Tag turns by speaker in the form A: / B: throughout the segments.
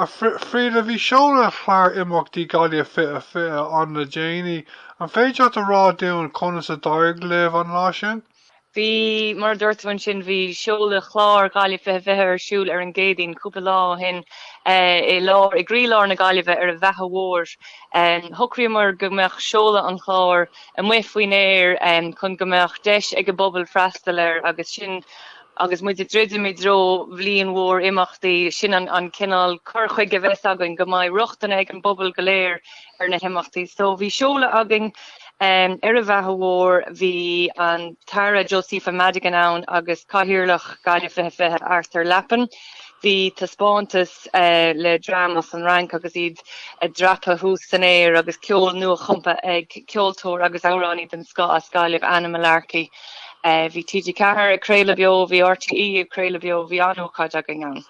A: Freda bhí Seoladh Clár Imachtaí Gaeilge fiche an na déanaí an féidir a rá dún conas a dair léamh an lá sin?
B: Bhí mar dúirthain sin bhí Seoladh Clár Ghaillimh fiche arsúil ar an gcéadaoin cúpla lá hin i grí lár na Gaillimh ar a bheithe mhór. Thuchraíomar go mbeadh Seoladh an Clár a muid faoin éir chun go mbeadh deis ag a bobbal freastal agus sin agus muid dréidir mé dro bhliain mhór imachtaí sin an cinál cur chuig a bheith agan go mbeidh ruchtain ag an bobbal go léir ar na himachtaí. So bhí Seoladh agan ar a bheithe mhór bhí an Tara Josepha Madigan ann agus cathaoirleach Gaillimh fiche Arthur Lappin. Bhí tAontas le dramas an rank agus iad a drapa hús san éir agus ceol nua chumpa ag ceoltóir agus áránní den Scás Gaillimh Anna Malarkey. Bhí TG Cahar a Creile Bio, bhí RTE a Creile Bio, bhí anócáid agan an.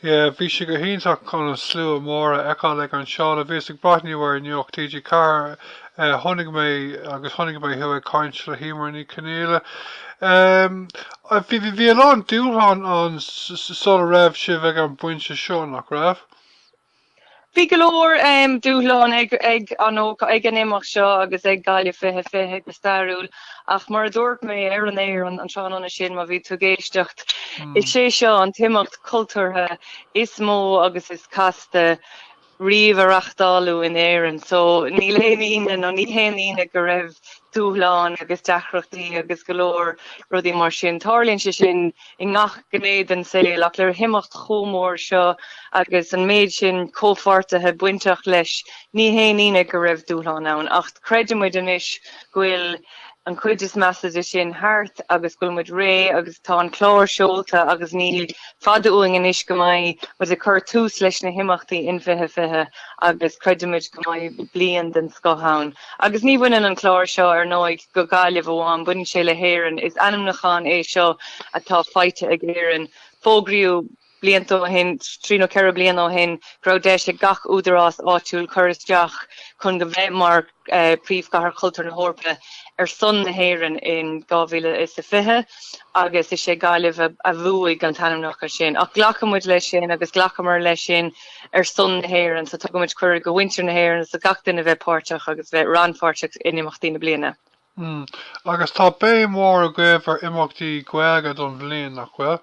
A: Bhí si go hionach chun slú móra eáil ag an seála bhís ag braithniúir nuach TG Cahar tháinig mé agus tháinig mé thuaigh caint le híomar ní cnéile. Bhí an dúlán an sola raibh sibh ag an buinte seo nach raibh?
B: Bhí go leor dúshlán ag an éimeach seo agus ag Gaillimh fiche go stairiúil ach mar dúirt mé ar an éir an seanna sin má bhí tú géisteacht. Is sé seo an timocht cultúrtha is mó agus is casta riamh arachtáú in éireann, so ní léon nó ní héanaine go raibh dúshlán agus deachreachtaí agus go leor rudí mar sin. Tarlíonn sé sin i ngach gnéad an saoil ach le himocht chomór seo agus an méid sin cófartathe buinteach leis ní héanaine go raibh dúshlán ann ach creidim muid inis gohfuil an chuid is measa sin hart agus gfuil muid ré agus tá an chlár seolta agus níl fada uing inis go mbeidh muid a chur tús leis na himachtaí in fiche agus creidim muid go mbeidh bliain den Scatháin. Agus ní bhaineann an chlár seo ar nóid go Gaillimh amháin buinn sé le héireann is anamnachán é seo atá feite ag éireann fógraíú bliantó hin trí nó ceithre blian ó hin gro deis le gach údarrás áitiúil chuiristeach chun go bheith mar príomhchathair chultúir na hOireapa ar son na héireann in 2025 agus is sé Gaillimh a bhuaigh an tanamnach sin ach ghlachamid lei sin agus ghlachamar lei sin ar son na héireann sa tugamid chuir go winter na héireann sa gach duine bheith páirteach agus bheith ranpáirteach in imachtaí na bliana.
A: Agus tá bé mór a gcuibh ar imachtaí Gaeilge don bhliain nach bhfuil?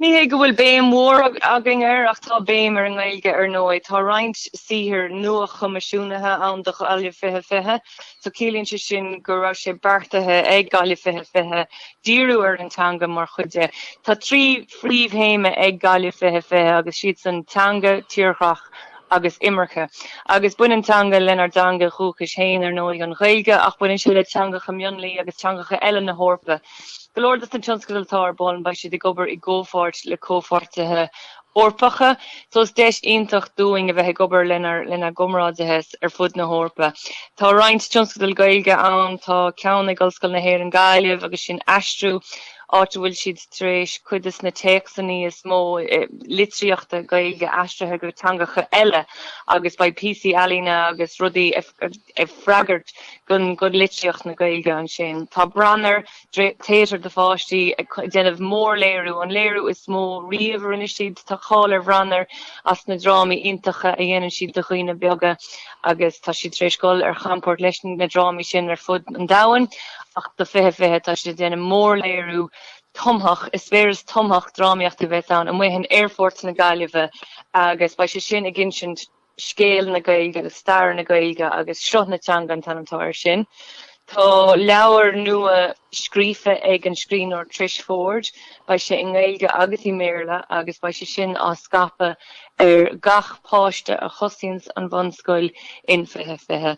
B: Ní hé go bhfuil béim mór agan ach tá béim ar an Gaeilge ar nóid. Tá roinnt sihir nua chumaisiúnathe an do Gaillimh fiche, so cílíonn sé sin go raibh sé beartathe ag Gaillimh fiche díriú ar an teanga mar chuide. Tá trí phríomhhéime ag Gaillimh fiche agus siad san teanga tíorchach agus imirce. Agus buinn teanga lenar danga chuchas héin ar nóid an Gaeilge ach buinn sé le teanga chamionlaí agus teangacha eile na hOireapa. The Lord is the Chancellor Bon by she the gober I go for it le coforte hOirepacha, so it's desh intach doing of a gober lena gomrad fud na hOirepa. Tá roinnt Chancellor Gaeilge an tá ceanna golscoil na héir an Gaillimh agus sin astrú áhfuil siad tréis cuidas na teachsaní is mó litríochta Gaeilge astrathe go teangacha eile agus by PC alína agus rudí freagart gun litríocht na Gaeilge an sin. Tá branner téidir de fáistí déanamh mór léirú an léirú is mó riamhar inis siad tá cháil ar bhranner as na drámaí intacha a dhéanann siad do chuoine beaga agus tá siad tréis scoil ar champórt leis na drámaí sin ar fud an dahan ach do fiche tá siad déanamh mór léirú tomhach is féras tomhach drámaíochta bheith an muhin airfort na Gaillimh agus ba sé sin a ginsin scéal na Gaeilge agus star na Gaeilge agus srut na teanga an tanamtáir sin. Tá leabhar nua scríofa ag an scríbhneoir Trish Ford ba sé in Gaeilge agus I méarla agus ba sé sin á scapa ar gach páiste a chosíns an bhunscoil in fiche.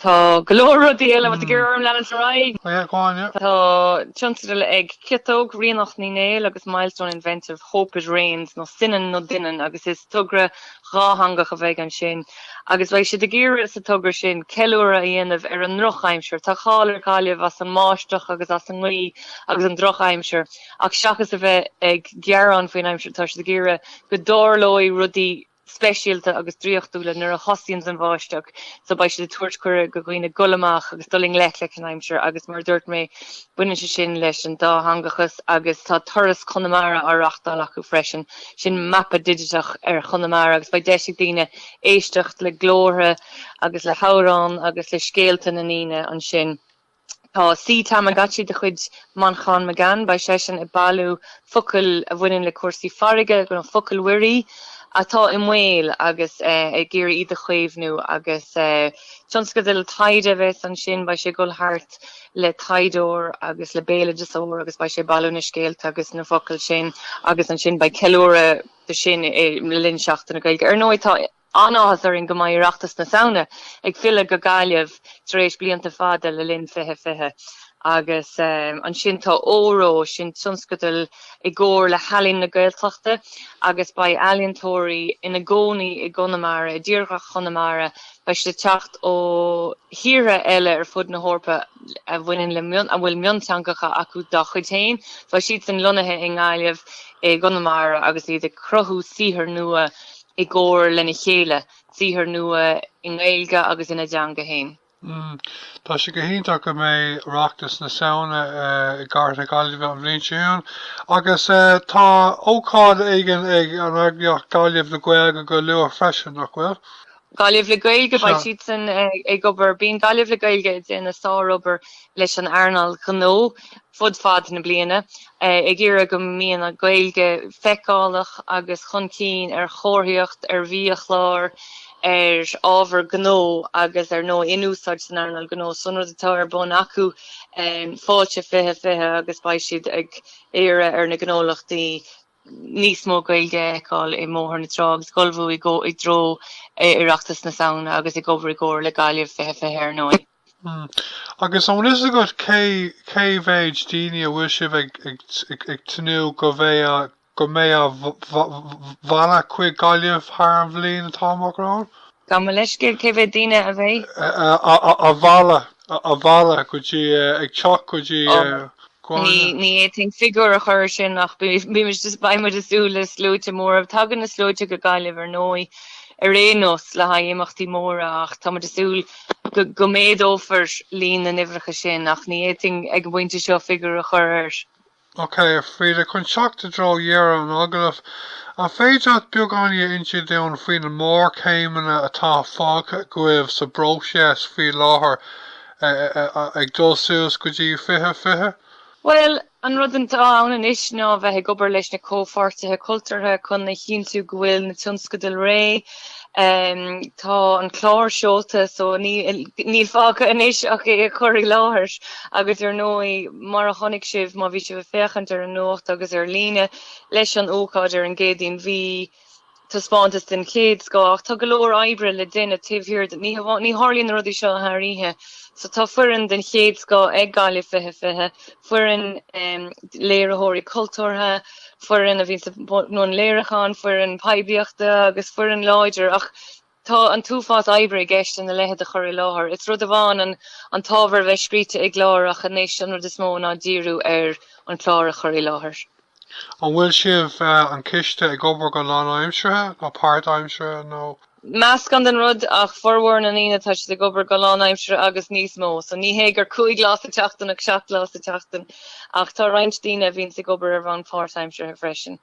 B: Tá golóra díal a ggéirm lean raig. Tá Chancellor ag citóg rianach ní néil agus milestone inventive Hope It Rains nó sinan nó dinan agus is tugra ráhangach a bheith an sin. Agus bheith sé de géir is a tugra sin ceúra a dhéanamh ar an drochaimseir. Tá cháil ar Gaillimh as an máisteach agus as an nglaí agus an drochaimseir. Ach seachas a bheith ag gearán faoin aimseir tá sé de géire go dárlóí rudí speisialta agus dríochtúla nuair a hosíonn an bháisteach, so ba si de tuairt chuir go gcuoine Gaillimh agus duling le aimimseir agus mar dúirt mé buine se sin leis an dá hangachas agus tá turas Conamara áreachtáil acu freisin sin mappa digitach Conamara agus ba deisi daoine éistecht le glóre agus le hárán agus le scéalta na níine an sin. Tá sí tamagotchi de chuid Mheán Meán ba sé sin I bailú focail a bhaineann le cuasaí farige go an focail uirí atá I mhaol agus ag géirí iad a chuomhnú agus tionscadil taide bheits an sin ba sé gulthart le taidóir agus le béle desóir agus ba sé bailú na scéalta agus na focail sin agus an sin ba ceúra de sin le linseachta na Gaeilge. Nóidtá anáhas ar in go maireachtas na saona ag fila go Gaillimh tar éis blianta fada le linn fiche agus an sin tá óró sin tionscadil I gcóir le halín na Gaeltachta agus ba ealaíontóirí ina gcónaí I Conamara, I ddíorcha Conamara ba sé teacht ó híre eile ar fud na hOifigeach a bhaineann le a bhfuil miontangacha acu dá chuidtéin, ba siad san lonathe in Gaillimh I Conamara agus iad a crothú sihir nua I gcóir lena chéile sihir nua in Gaeilge agus ina deanga hain.
A: Tá sé go hinnta go mé reachtas na saona I gCartha Gaillimh an bhliain siún agus tá ócáid éigen ag an agbeoch Gaillimh le Gaeilge go luath freisin nach bhfuil?
B: Gaillimh le Gaeilge ba siad san ag obair bíonn Gaillimh le Gaeilge in a sárobar leis an airnal gnó fud fad na bliana ag ggéire go mbíonn a Gaeilge feicáilach agus chun cín ar chóiríocht ar bhíochlár ábhar gnó agus ar nó inúsáid san airnal gnó sunar atá ar bon acu fáilte fiche agus ba siad ag éire ar na gnólachtaí níos mó Gaeilge eáil I móthar na trágus golbhú I dro ireachtas na saona agus I gobhar I gcóir le Gaillimh fiche ar nói.
A: Agus an is a go cé bhéid daoine a bhfuil sibh ag tnú go bhéh go mé a bhela chuig Gaillimh thar an bhliain atá amachrán?
B: Gan leis cé bheith daoine a bheith?
A: A bhela go dtí ag teach go dtí
B: Ní éting figúr a chuir sin nach bí mis just baimime a súla slúte mór tagan na slúte go Gaillimh ar nói ar rénos le haimachtaí móra ach tá a súl go méad ófar líon na nimhreacha sin ach ní éting ag bhainte seo figúr a chuir.
A: Okay, Freda chun seachta dro dhearr an Gaillimh a féidir beagán inti down faoin an mór céimena atá fág goibh sa brochéas faoi láthair ag dul suas go dtí fiche?
B: Well, an rud an tá an isis ná bheith ag obair leis na cópháirtithe cultúrtha chun na chinntiú go bhfuil na tionscadal ré tá an chlár seolta so níl fácha inis ach I chuirí láthair agus ar nói mar a chonig sibh má bhí sibh féchant ar an nócht agus ar líne leis an ócáid ar an géadaon bhí taspáintas den chéad scách tá go leor oibre le duine tíbhhirir ní hálíonn rudí seo thairíthe so tá fuarann den chéad scá ag Gaillimh fiche fuarann léireóirí cultúrtha fuarann a bhín nó an léirechán fuarann paibíochta agus fuarann láidir ach tá an túfás oibre gceist in na leithe a chuirí láthair. It's rud a bháin an tábhar bheith scríte ag glárach a nééis an rud is mó ná díriú ar an chlár a chuirí láthair.
A: An bhfuil sibh an ciste ag obair go lán aimimsrethe nó páirt aimimsrethe nó?
B: Meas gan den rud ach forhhair na níine tá ag obair go lán aimimsrethe agus níos mó, so ní hégur 5 glas a teachtain ag 7 glas a teachtain ach tá roinnt daoine bhíonn ag obair ar bhain páirt aimimsrethe freisin.